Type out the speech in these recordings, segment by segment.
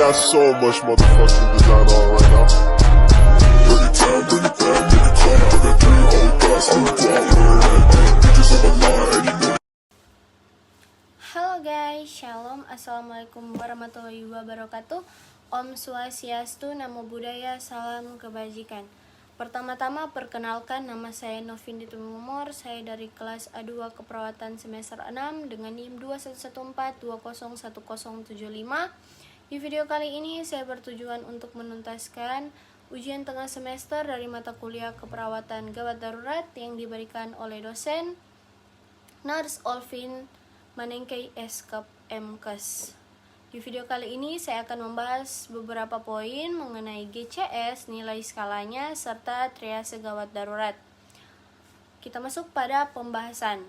got so much motherfucking design on right now. Bring it down, bring it down, make it clap. I got 3 old guys on the block, bitches on my line, and you know. Halo guys, Shalom, Assalamualaikum warahmatullahi wabarakatuh. Om Swastiastu, Namo Buddhaya, Salam Kebajikan. Pertama-tama perkenalkan, nama saya Novin Ditumumor. Saya dari kelas A2 Keperawatan semester 6 dengan NIM 2114201075. Di video kali ini saya bertujuan untuk menuntaskan ujian tengah semester dari mata kuliah Keperawatan Gawat Darurat yang diberikan oleh dosen Nurse Olvin Manengkei Eskep MKes. Di video kali ini saya akan membahas beberapa poin mengenai GCS, nilai skalanya, serta triase gawat darurat. Kita masuk pada pembahasan.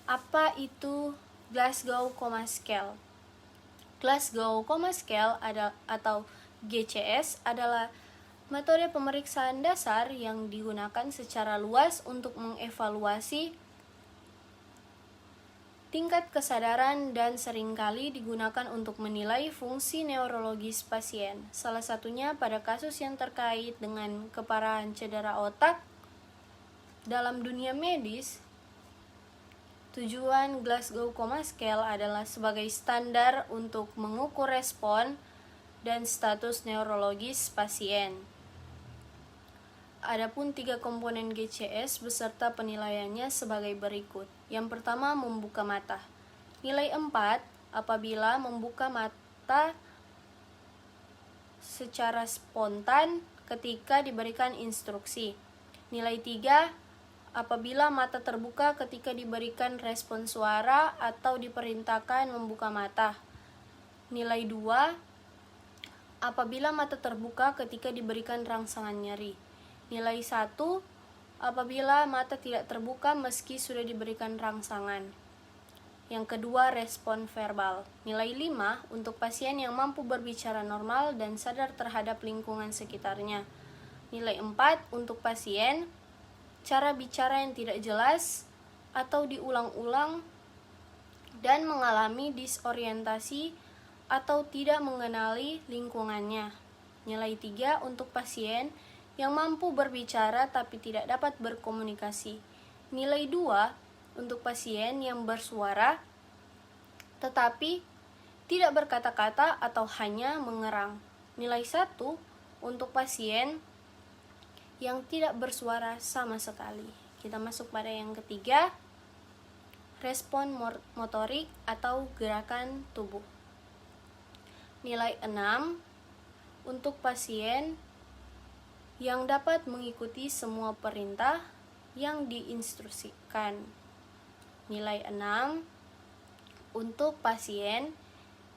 Apa itu Glasgow Coma Scale? Glasgow Coma Scale atau GCS adalah metode pemeriksaan dasar yang digunakan secara luas untuk mengevaluasi tingkat kesadaran dan seringkali digunakan untuk menilai fungsi neurologis pasien. Salah satunya pada kasus yang terkait dengan keparahan cedera otak. Dalam dunia medis, tujuan Glasgow Coma Scale adalah sebagai standar untuk mengukur respon dan status neurologis pasien. Adapun 3 komponen GCS beserta penilaiannya sebagai berikut. Yang pertama, membuka mata. Nilai 4 apabila membuka mata secara spontan ketika diberikan instruksi. Nilai 3 apabila mata terbuka ketika diberikan respon suara atau diperintahkan membuka mata. Nilai 2 apabila mata terbuka ketika diberikan rangsangan nyeri. Nilai 1 apabila mata tidak terbuka meski sudah diberikan rangsangan. Yang kedua, respon verbal. Nilai 5 untuk pasien yang mampu berbicara normal dan sadar terhadap lingkungan sekitarnya. Nilai 4 untuk pasien, cara bicara yang tidak jelas atau diulang-ulang dan mengalami disorientasi atau tidak mengenali lingkungannya. Nilai 3 untuk pasien yang mampu berbicara tapi tidak dapat berkomunikasi. Nilai 2 untuk pasien yang bersuara tetapi tidak berkata-kata atau hanya mengerang. Nilai 1 untuk pasien yang tidak bersuara sama sekali. Kita masuk pada yang ketiga, respon motorik atau gerakan tubuh. Nilai 6 untuk pasien yang dapat mengikuti semua perintah yang diinstruksikan. Nilai 6 untuk pasien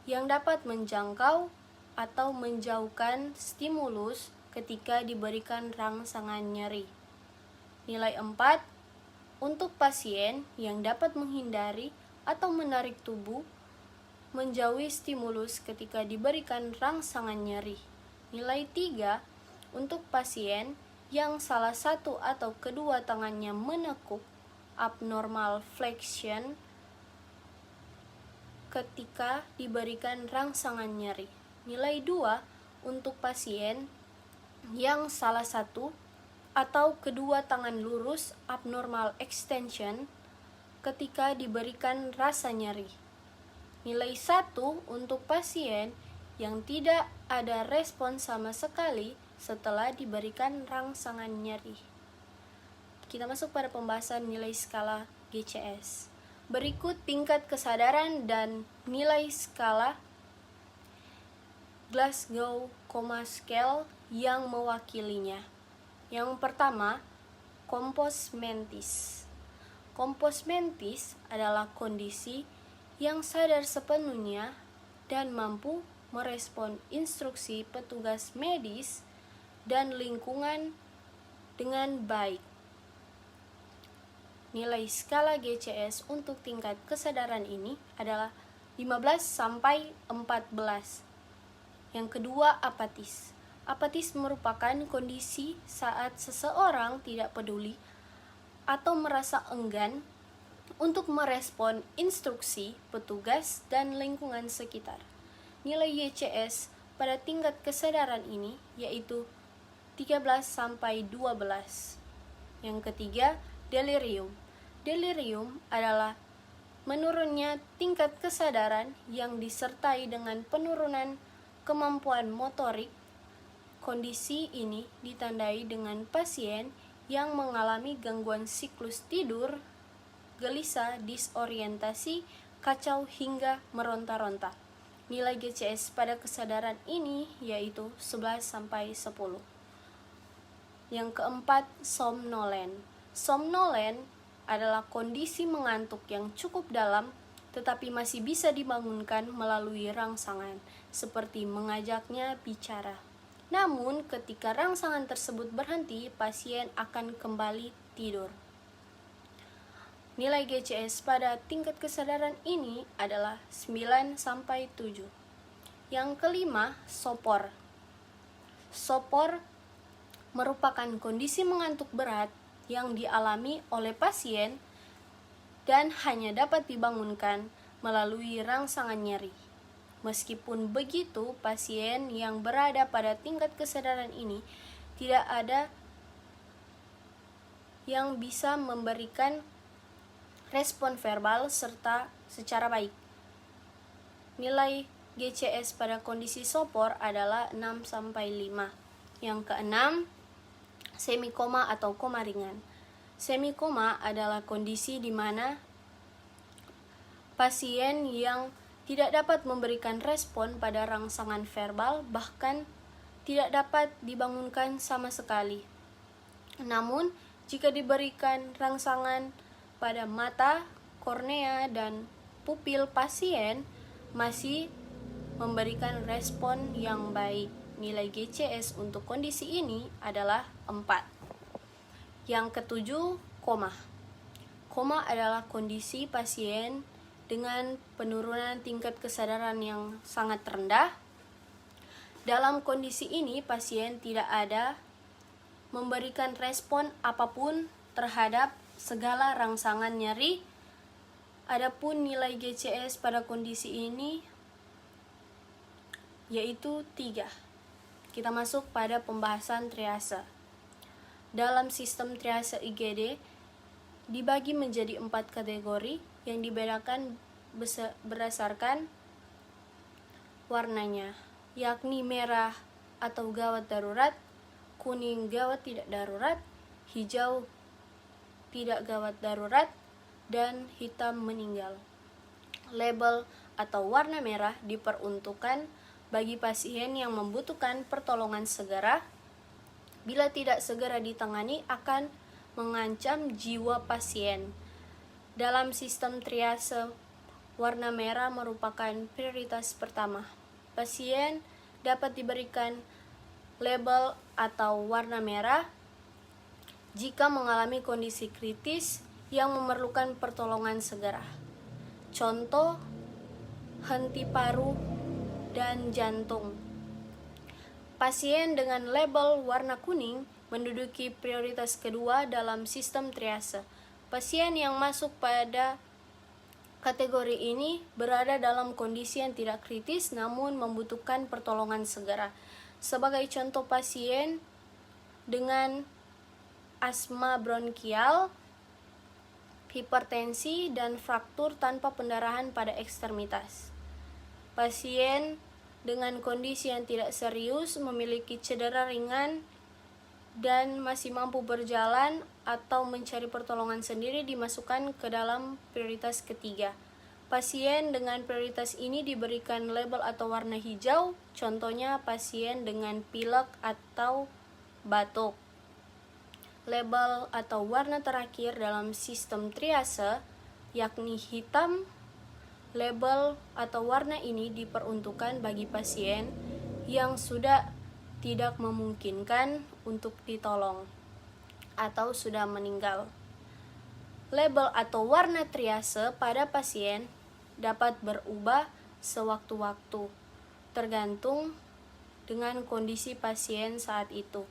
yang dapat menjangkau atau menjauhkan stimulus ketika diberikan rangsangan nyeri. Nilai 4 untuk pasien yang dapat menghindari atau menarik tubuh menjauhi stimulus ketika diberikan rangsangan nyeri. Nilai 3 untuk pasien yang salah satu atau kedua tangannya menekuk abnormal flexion ketika diberikan rangsangan nyeri. Nilai 2 untuk pasien yang salah satu atau kedua tangan lurus abnormal extension ketika diberikan rasa nyeri. Nilai 1 untuk pasien yang tidak ada respon sama sekali setelah diberikan rangsangan nyeri. Kita masuk pada pembahasan nilai skala GCS. Berikut tingkat kesadaran dan nilai skala Glasgow Coma Scale yang mewakilinya. Yang pertama, compos mentis. Compos mentis adalah kondisi yang sadar sepenuhnya dan mampu merespon instruksi petugas medis dan lingkungan dengan baik. Nilai skala GCS untuk tingkat kesadaran ini adalah 15 sampai 14. Yang kedua, apatis. Apatis merupakan kondisi saat seseorang tidak peduli atau merasa enggan untuk merespon instruksi petugas dan lingkungan sekitar. Nilai YCS pada tingkat kesadaran ini yaitu 13 sampai 12. Yang ketiga, delirium. Delirium adalah menurunnya tingkat kesadaran yang disertai dengan penurunan kemampuan motorik. Kondisi ini ditandai dengan pasien yang mengalami gangguan siklus tidur, gelisah, disorientasi, kacau hingga meronta-ronta. Nilai GCS pada kesadaran ini yaitu 11 sampai 10. Yang keempat, somnolen. Somnolen adalah kondisi mengantuk yang cukup dalam tetapi masih bisa dibangunkan melalui rangsangan, seperti mengajaknya bicara. Namun, ketika rangsangan tersebut berhenti, pasien akan kembali tidur. Nilai GCS pada tingkat kesadaran ini adalah 9 sampai 7. Yang kelima, sopor. Sopor merupakan kondisi mengantuk berat yang dialami oleh pasien dan hanya dapat dibangunkan melalui rangsangan nyeri. Meskipun begitu, pasien yang berada pada tingkat kesadaran ini tidak ada yang bisa memberikan respon verbal serta secara baik. Nilai GCS pada kondisi sopor adalah 6 sampai 5. Yang keenam, semikoma atau koma ringan. Semikoma adalah kondisi di mana pasien yang tidak dapat memberikan respon pada rangsangan verbal, bahkan tidak dapat dibangunkan sama sekali. Namun, jika diberikan rangsangan pada mata, kornea, dan pupil pasien, masih memberikan respon yang baik. Nilai GCS untuk kondisi ini adalah 4. Yang ketujuh, koma. Koma adalah kondisi pasien dengan penurunan tingkat kesadaran yang sangat rendah. Dalam kondisi ini, pasien tidak ada memberikan respon apapun terhadap segala rangsangan nyeri. Adapun nilai GCS pada kondisi ini yaitu 3. Kita masuk pada pembahasan triase. Dalam sistem triase IGD dibagi menjadi 4 kategori yang dibedakan berdasarkan warnanya, yakni merah atau gawat darurat, kuning gawat tidak darurat, hijau tidak gawat darurat, dan hitam meninggal. Label atau warna merah diperuntukkan bagi pasien yang membutuhkan pertolongan segera. Bila tidak segera ditangani akan mengancam jiwa pasien. Dalam sistem triase, warna merah merupakan prioritas pertama. Pasien dapat diberikan label atau warna merah jika mengalami kondisi kritis yang memerlukan pertolongan segera. Contoh, henti paru dan jantung. Pasien dengan label warna kuning menduduki prioritas kedua dalam sistem triase. Pasien yang masuk pada kategori ini berada dalam kondisi yang tidak kritis namun membutuhkan pertolongan segera. Sebagai contoh, pasien dengan asma bronkial, hipertensi, dan fraktur tanpa pendarahan pada ekstremitas. Pasien dengan kondisi yang tidak serius, memiliki cedera ringan, dan masih mampu berjalan atau mencari pertolongan sendiri dimasukkan ke dalam prioritas ketiga. Pasien dengan prioritas ini diberikan label atau warna hijau, contohnya pasien dengan pilek atau batuk. Label atau warna terakhir dalam sistem triase, yakni hitam. Label atau warna ini diperuntukkan bagi pasien yang sudah tidak memungkinkan untuk ditolong atau sudah meninggal. Label atau warna triase pada pasien dapat berubah sewaktu-waktu, tergantung dengan kondisi pasien saat itu.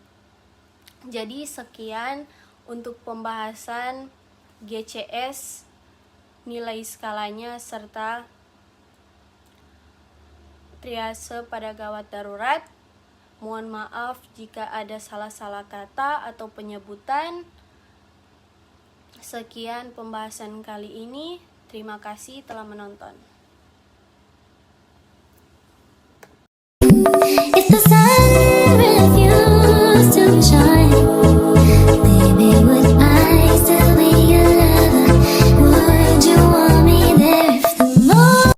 Jadi sekian untuk pembahasan GCS, nilai skalanya, serta triase pada gawat darurat. Mohon maaf jika ada salah-salah kata atau penyebutan. Sekian pembahasan kali ini. Terima kasih telah menonton. If the sun refused to shine